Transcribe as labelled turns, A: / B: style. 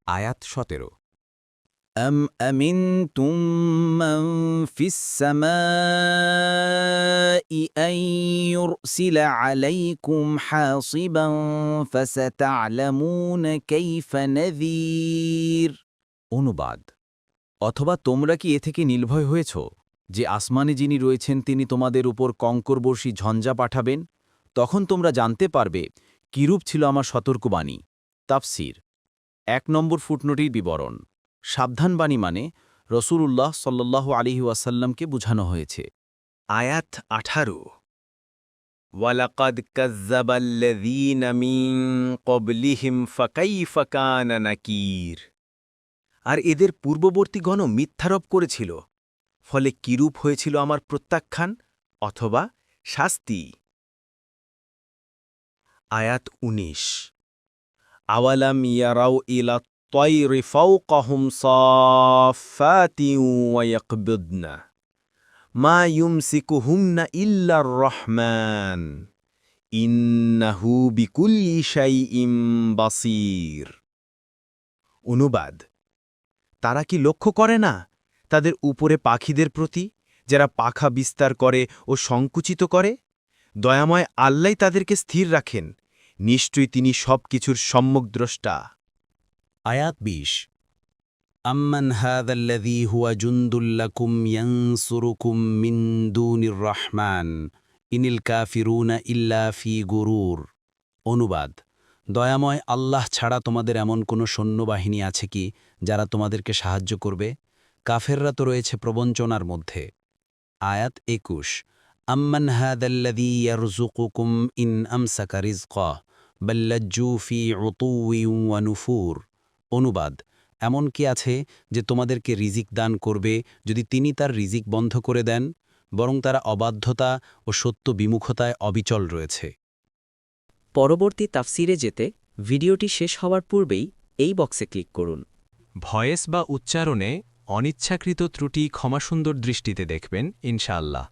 A: আয়াত 17
B: أم أمنتم من في السماء أن يرسل عليكم حاصبا فستعلمون كيف نذير
A: অনুবাদ অথবা তোমরা কি এ থেকে নির্ভয় হয়েছ যে আসমানে যিনি রয়েছেন তিনি তোমাদের উপর কঙ্করবর্ষী ঝঞ্ঝা পাঠাবেন তখন তোমরা জানতে পারবে কিরূপ ছিল আমার সতর্কবাণী তাফসির ১ নম্বর ফুটনোটির বিবরণ সাবধানবাণী মানে রসূলুল্লাহ সাল্লাল্লাহু আলাইহি ওয়াসাল্লামকে বুঝানো হয়েছে
C: আয়াত 18 ওয়ালাকাদ কাযযাবাল্লাযীনা মিন ক্বাবলিহিম ফাকাইফা কানা নাকির। আর এদের পূর্ববর্তীগণ মিথ্যারোপ করেছিল, ফলে কিরূপ হয়েছিল আমার প্রত্যাখ্যান অথবা শাস্তি। আয়াত 19 আওয়ালাম ইয়ারাউ ইলা তায়রি ফাওকাহুম সাফফাতিন ওয়া ইয়াকবিদনা মা ইউমসিকুহুন্না ইল্লার রহমান ইন্নাহু বিকুল্লি শাইইন বাসীর। অনুবাদ তারা কি লক্ষ্য করে না তাদের উপরে পাখিদের প্রতি, যারা পাখা বিস্তার করে ও সংকুচিত করে? দয়াময় আল্লাহ তাদেরকে স্থির রাখেন, নিশ্চয়ই তিনি সবকিছুর সম্যক দ্রষ্টা।
A: আয়াত ২০ আম্মান হাযাল্লাযী হুয়া জুনদুল লাকুম ইয়ানসুরুকুম মিন দুনির রহমান ইনিল কাফিরুনা ইল্লা ফি গুরুর। অনুবাদ দয়াময় আল্লাহ ছাড়া তোমাদের এমন কোনো সৈন্যবাহিনী আছে কি যারা তোমাদেরকে সাহায্য করবে? কাফেররা তো রয়েছে প্রবঞ্চনার মধ্যে। আয়াত ২১ আম্মান হাযাল্লাযী ইয়ারযুকুকুম ইন আমসাকা রিজকাহ বাল লাজ্জু ফি উতুওয়িন ওয়া নুফুর। অনুবাদ এমন কি আছে যে তোমাদেরকে রিজিক দান করবে যদি তিনি তার রিজিক বন্ধ করে দেন? বরং তারা অবাধ্যতা ও সত্য বিমুখতায় অবিচল রয়েছে।
D: পরবর্তী তাফসিরে যেতে ভিডিওটি শেষ হওয়ার পূর্বেই এই বক্সে ক্লিক করুন।
E: ভয়েস বা উচ্চারণে অনিচ্ছাকৃত ত্রুটি ক্ষমাসুন্দর দৃষ্টিতে দেখবেন ইনশাআল্লাহ।